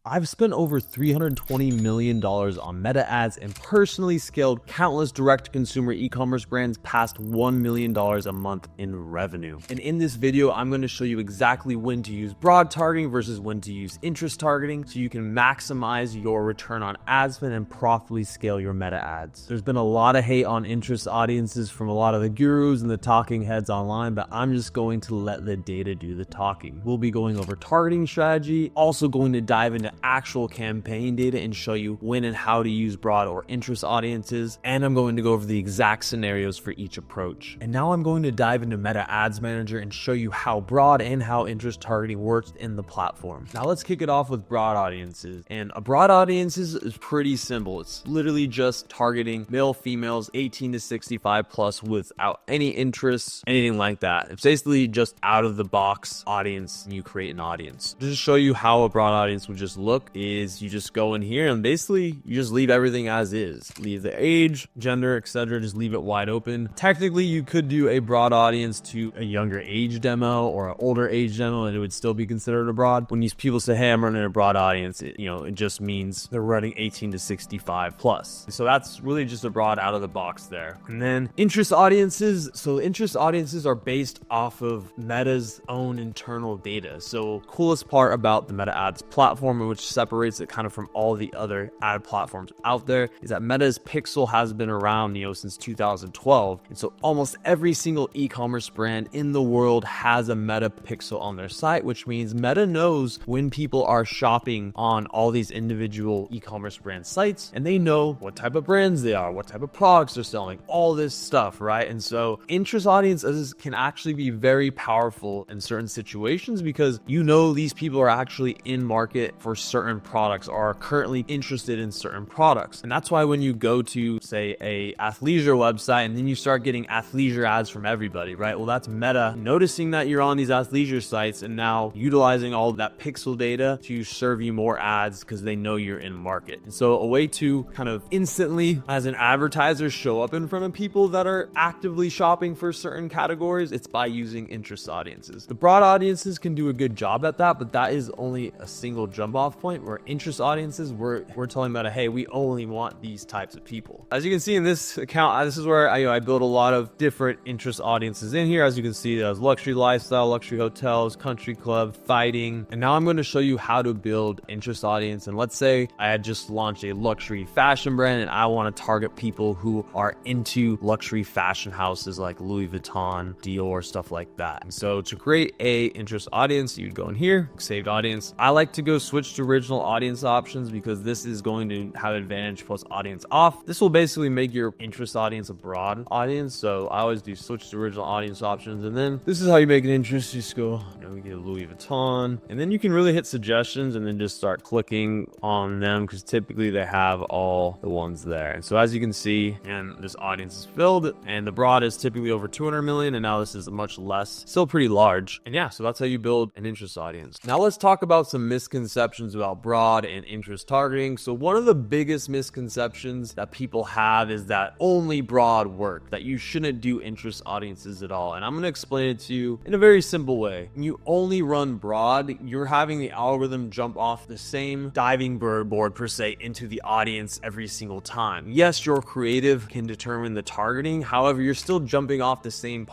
I've spent over $320 million on meta ads and personally scaled countless direct-to-consumer e-commerce brands past $1 million a month in revenue. And in this video, I'm going to show you exactly when to use broad targeting versus when to use interest targeting so you can maximize your return on ad spend and profitably scale your meta ads. There's been a lot of hate on interest audiences from a lot of the gurus and the talking heads online, but I'm just going to let the data do the talking. We'll be going over targeting strategy, also going to dive into actual campaign data and show you when and how to use broad or interest audiences, and I'm going to go over the exact scenarios for each approach. And now I'm going to dive into Meta Ads Manager and show you how broad and how interest targeting works in the platform. Now let's kick it off with broad audiences. And a broad audiences is pretty simple. It's literally just targeting male, females, 18 to 65 plus without any interests, anything like that. It's basically just out of the box audience, and you create an audience. Just to show you how a broad audience would just look is you just go in here and basically you just leave everything as is. Leave the age, gender, etc. Just leave it wide open. Technically, you could do a broad audience to a younger age demo or an older age demo and it would still be considered a broad. When these people say, hey, I'm running a broad audience, it just means they're running 18 to 65 plus. So that's really just a broad out of the box there. And then interest audiences. So interest audiences are based off of Meta's own internal data. So coolest part about the Meta Ads platform, which separates it kind of from all the other ad platforms out there, is that Meta's pixel has been around since 2012, and so almost every single e-commerce brand in the world has a Meta pixel on their site, which means Meta knows when people are shopping on all these individual e-commerce brand sites, and they know what type of brands they are, what type of products they're selling, all this stuff, right? And so interest audiences can actually be very powerful in certain situations because these people are actually in market for certain products or are currently interested in certain products. And that's why when you go to, say, a athleisure website and then you start getting athleisure ads from everybody, right? Well, that's Meta noticing that you're on these athleisure sites and now utilizing all of that pixel data to serve you more ads because they know you're in market. And so a way to kind of instantly, as an advertiser, show up in front of people that are actively shopping for certain categories, it's by using interest audiences. The broad audiences can do a good job at that, but that is only a single jump off point, where interest audiences, we're telling Meta, hey, we only want these types of people. As you can see in this account, this is where I build a lot of different interest audiences in here. As you can see, there's luxury lifestyle, luxury hotels, country club, fighting. And now I'm going to show you how to build interest audience. And let's say I had just launched a luxury fashion brand and I want to target people who are into luxury fashion houses like Louis Vuitton, Dior, stuff like that. And so to create a interest audience, you'd go in here, saved audience. I like to go switch to original audience options because this is going to have advantage plus audience off. This will basically make your interest audience a broad audience. So I always do switch to original audience options. And then this is how you make an interest. You just go, we get Louis Vuitton, and then you can really hit suggestions and then just start clicking on them because typically they have all the ones there. And so as you can see, and this audience is filled, and the broad is typically over 200 million, and now this is much less, still pretty large. And yeah, so that's how you build an interest audience. Now let's talk about some misconceptions about broad and interest targeting. So one of the biggest misconceptions that people have is that only broad work, that you shouldn't do interest audiences at all. And I'm going to explain it to you in a very simple way. When you only run broad, you're having the algorithm jump off the same diving board per se into the audience every single time. Yes, your creative can determine the targeting. However, you're still jumping off the same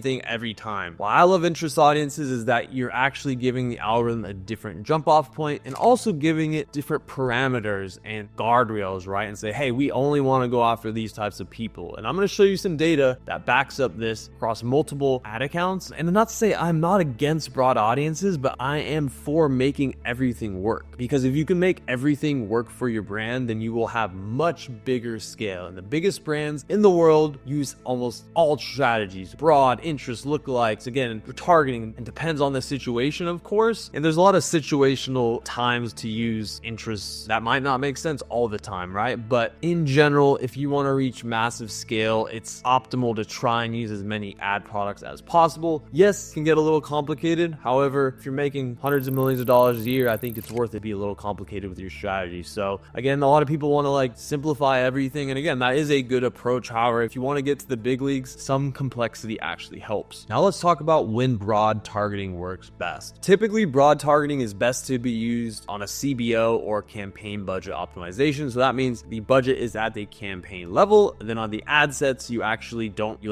thing every time. What I love interest audiences is that you're actually giving the algorithm a different jump off point and also giving it different parameters and guardrails, right? And say, hey, we only want to go after these types of people. And I'm going to show you some data that backs up this across multiple ad accounts. And not to say I'm not against broad audiences, but I am for making everything work. Because if you can make everything work for your brand, then you will have much bigger scale. And the biggest brands in the world use almost all strategies, broad, interest, lookalikes, again, targeting, and depends on the situation, of course. And there's a lot of situational times to use interests that might not make sense all the time, right? But in general, if you want to reach massive scale, it's optimal to try and use as many ad products as possible. Yes, it can get a little complicated. However, if you're making hundreds of millions of dollars a year, I think it's worth it to be a little complicated with your strategy. So again, a lot of people want to simplify everything. And again, that is a good approach. However, if you want to get to the big leagues, some complexity actually helps. Now let's talk about when broad targeting works best. Typically, broad targeting is best to be used used on a CBO or campaign budget optimization. So that means the budget is at the campaign level. And then on the ad sets, you let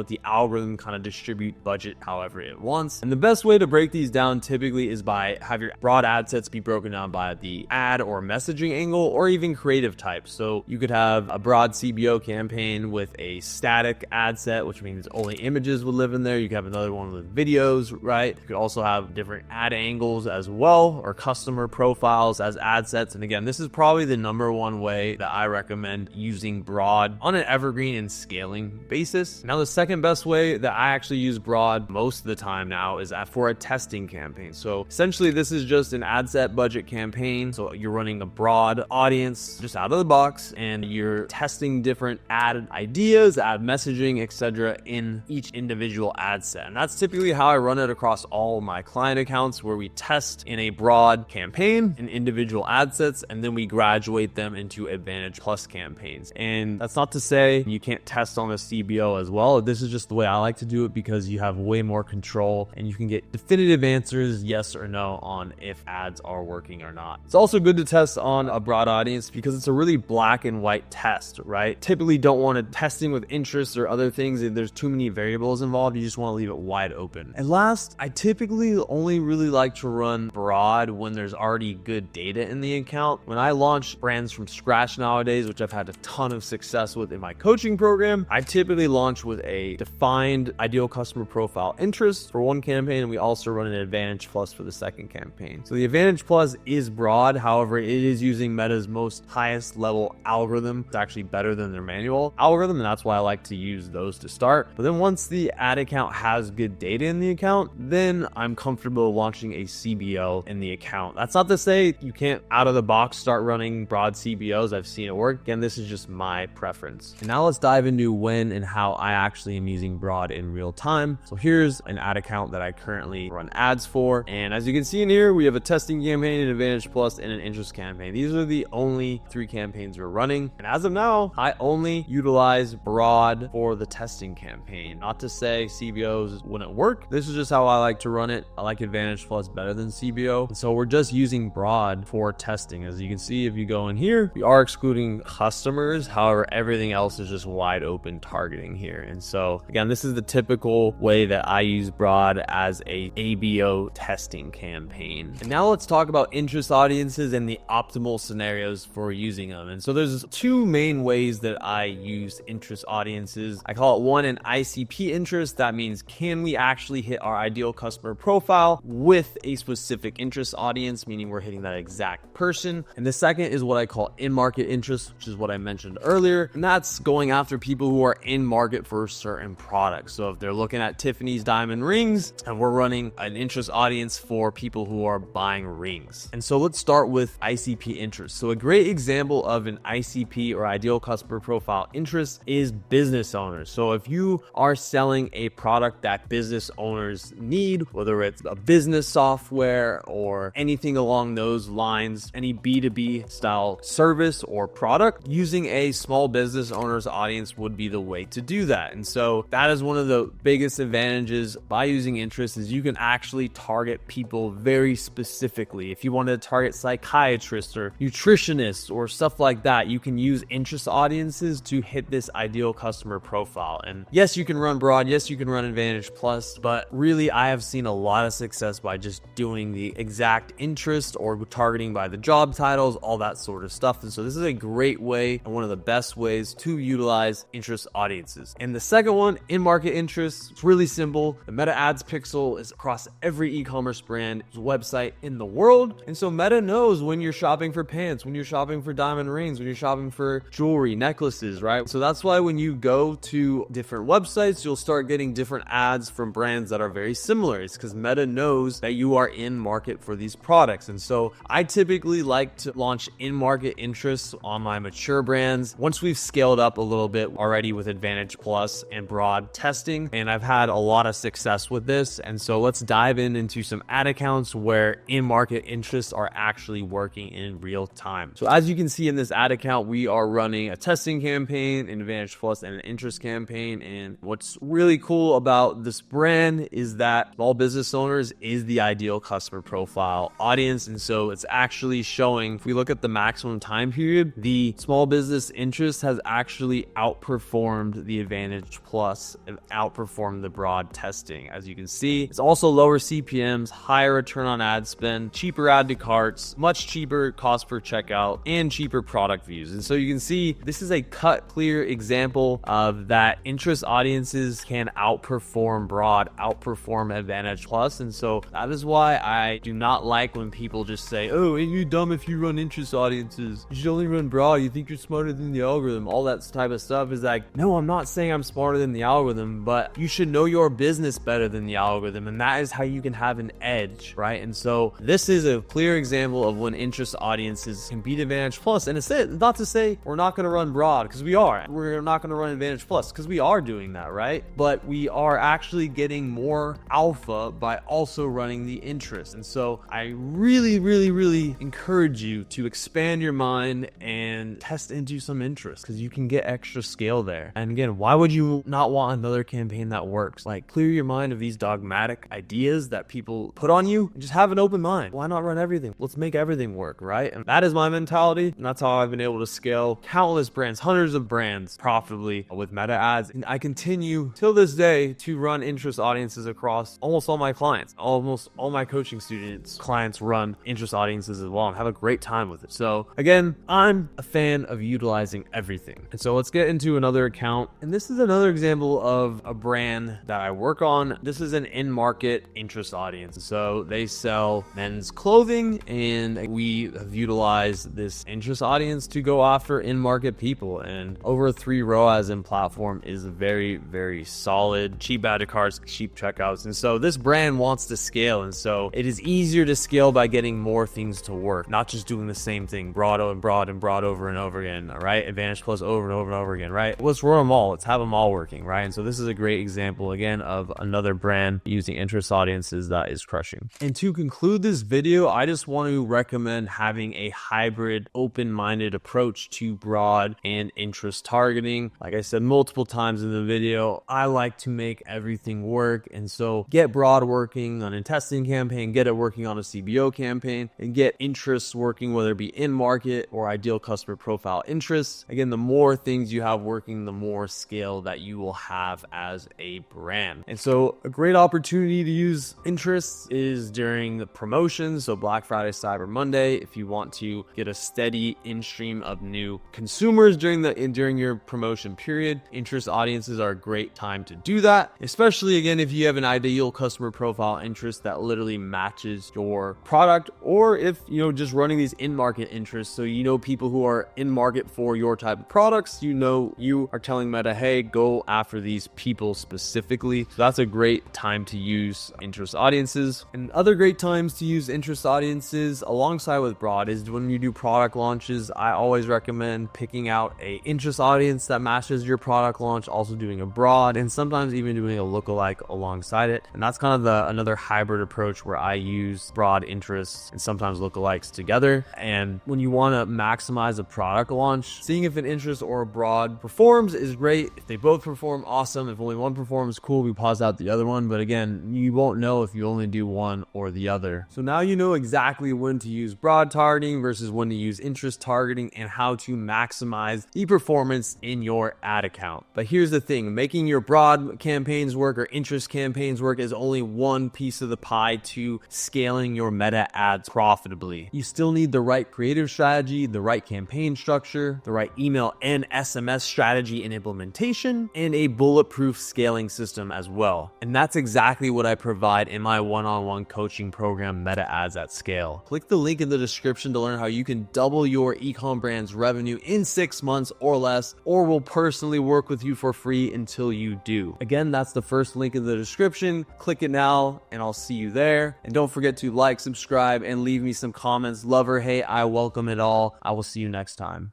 the algorithm kind of distribute budget however it wants. And the best way to break these down typically is by have your broad ad sets be broken down by the ad or messaging angle or even creative type. So you could have a broad CBO campaign with a static ad set, which means only images would live in there. You could have another one with videos, right? You could also have different ad angles as well, or customer profiles as ad sets. And again, this is probably the number one way that I recommend using broad on an evergreen and scaling basis. Now, the second best way that I actually use broad most of the time now is for a testing campaign. So essentially this is just an ad set budget campaign. So you're running a broad audience just out of the box and you're testing different ad ideas, ad messaging, etc. in each individual ad set. And that's typically how I run it across all of my client accounts, where we test in a broad campaign in individual ad sets, and then we graduate them into Advantage Plus campaigns. And that's not to say you can't test on a CBO as well. This is just the way I like to do it because you have way more control and you can get definitive answers, yes or no, on if ads are working or not. It's also good to test on a broad audience because it's a really black and white test, right? Typically don't want to testing with interests or other things. If there's too many variables involved, you just want to leave it wide open. And last, I typically only really like to run broad when there's already good data in the account. When I launch brands from scratch nowadays, which I've had a ton of success with in my coaching program, I typically launch with a defined ideal customer profile interest for one campaign, and we also run an Advantage Plus for the second campaign. So the Advantage Plus is broad, however, it is using Meta's most highest level algorithm. It's actually better than their manual algorithm, and that's why I like to use those to start. But then once the ad account has good data in the account, then I'm comfortable launching a CBO in the account. That's not to say you can't out of the box start running broad CBOs. I've seen it work. Again, this is just my preference. And now let's dive into when and how I actually am using broad in real time. So here's an ad account that I currently run ads for. And as you can see in here, we have a testing campaign, an Advantage Plus, and an interest campaign. These are the only 3 campaigns we're running. And as of now, I only utilize broad for the testing campaign. Not to say CBOs wouldn't work. This is just how I like to run it. I like Advantage Plus better than CBO. And so we're just using broad for testing. As you can see, if you go in here, we are excluding customers. However, everything else is just wide open targeting here. And so again, this is the typical way that I use broad as a ABO testing campaign. And now let's talk about interest audiences and the optimal scenarios for using them. And so there's 2 main ways that I use interest audiences. I call it one an ICP interest. That means, can we actually hit our ideal customer profile with a specific interest audience, meaning we're hitting that exact person. And the second is what I call in-market interest, which is what I mentioned earlier. And that's going after people who are in market for certain products. So if they're looking at Tiffany's diamond rings and we're running an interest audience for people who are buying rings. And so let's start with ICP interest. So a great example of an ICP or ideal customer profile interest is business owners. So if you are selling a product that business owners need, whether it's a business software or anything along those lines, any B2B style service or product, using a small business owner's audience would be the way to do that. And so that is one of the biggest advantages by using interest, is you can actually target people very specifically. If you want to target psychiatrists or nutritionists or stuff like that, you can use interest audiences to hit this ideal customer profile. And yes, you can run broad, yes, you can run Advantage Plus, but really I have seen a lot of success by just doing the exact interest or targeting by the job titles, all that sort of stuff. And so this is a great way and one of the best ways to utilize interest audiences. And the second one, in-market interest, it's really simple. The Meta Ads pixel is across every e-commerce brand website in the world. And so Meta knows when you're shopping for pants, when you're shopping for diamond rings, when you're shopping for jewelry, necklaces, right? So that's why when you go to different websites, you'll start getting different ads from brands that are very similar. It's because Meta knows that you are in market for these products. And so I typically like to launch in-market interests on my mature brands once we've scaled up a little bit already with Advantage Plus and broad testing. And I've had a lot of success with this. And so let's dive into some ad accounts where in-market interests are actually working in real time. So as you can see in this ad account, we are running a testing campaign, an Advantage Plus, and an interest campaign. And what's really cool about this brand is that small business owners is the ideal customer profile audience. And so it's actually showing, if we look at the maximum time period, the small business interest has actually outperformed the Advantage Plus and outperformed the broad testing. As you can see, it's also lower CPMs, higher return on ad spend, cheaper add to carts, much cheaper cost per checkout, and cheaper product views. And so you can see this is a cut clear example of that interest audiences can outperform broad, outperform Advantage Plus. And so that is why I do not like when people just say, oh, ain't you dumb if you run interest audiences? You should only run broad. You think you're smarter than the algorithm. All that type of stuff is like, no, I'm not saying I'm smarter than the algorithm, but you should know your business better than the algorithm. And that is how you can have an edge, right? And so this is a clear example of when interest audiences can beat Advantage Plus. And it's not to say we're not going to run broad, because we are. We're not going to run Advantage Plus because we are doing that, right? But we are actually getting more alpha by also running the interest. And so I really, really, really encourage you to expand your mind and test into some interest, because you can get extra scale there. And again, why would you not want another campaign that works? Like, clear your mind of these dogmatic ideas that people put on you and just have an open mind. Why not run everything? Let's make everything work, right? And that is my mentality. And that's how I've been able to scale countless brands, hundreds of brands profitably with meta ads. And I continue till this day to run interest audiences across almost all my clients. Almost all my coaching students, clients run interest audiences as well and have a great time with it. So again, I'm a fan of utilizing everything. And so let's get into another account. And this is another example of a brand that I work on. This is an in-market interest audience. So they sell men's clothing, and we have utilized this interest audience to go after in-market people. And over 3 ROAS in platform is very, very solid. Cheap add to carts, cheap checkouts. And so this brand wants to scale. And so it is easier to scale by getting more things to work, not just doing the same thing broad and broad and broad over and over again, right? Advantage Plus over and over and over again, right? Let's run them all. Let's have them all working, right? And so this is a great example again of another brand using interest audiences that is crushing. And to conclude this video, I just want to recommend having a hybrid, open-minded approach to broad and interest targeting. Like I said multiple times in the video, I like to make everything work. And so get broad working on a testing campaign, get it working on a CBO campaign, and get interests working, whether it be in market or ideal customer profile interests. Again, the more things you have working, the more scale that you will have as a brand. And so a great opportunity to use interests is during the promotions. So Black Friday, Cyber Monday, if you want to get a steady in-stream of new consumers during your promotion period, interest audiences are a great time to do that, especially again if you have an ideal customer profile interest that literally matches your product, or if just running these in-market interests, so people who are in market for your type of products, you are telling Meta, hey, go after these people specifically. So that's a great time to use interest audiences. And other great times to use interest audiences alongside with broad is when you do product launches. I always recommend picking out a interest audience that matches your product launch, also doing a broad, and sometimes even doing a lookalike alongside it. And that's kind of another hybrid approach where I use broad interests and sometimes lookalikes together. And when you want to maximize a product launch, seeing if an interest or a broad performs is great. If they both perform, awesome. If only one performs, cool, we pause out the other one. But again, you won't know if you only do one or the other. So now you know exactly when to use broad targeting versus when to use interest targeting, and how to maximize the performance in your ad account. But here's the thing, making your broad campaigns work or interest campaigns work is only one piece of the pie to scaling your meta ads profitably. You still need the right creative strategy, the right campaign structure, the right email and SMS strategy and implementation, and a bulletproof scaling system as well. And that's exactly what I provide in my one-on-one coaching program, Meta Ads at Scale. Click the link in the description to learn how you can double your e-com brand's revenue in 6 months or less, or we'll personally work with you for free until you do. Again, that's the first link in the description. Click it now and I'll see you there. And don't forget to like, subscribe, and leave me some comments. Love or hate, I welcome it all. I will see you next time.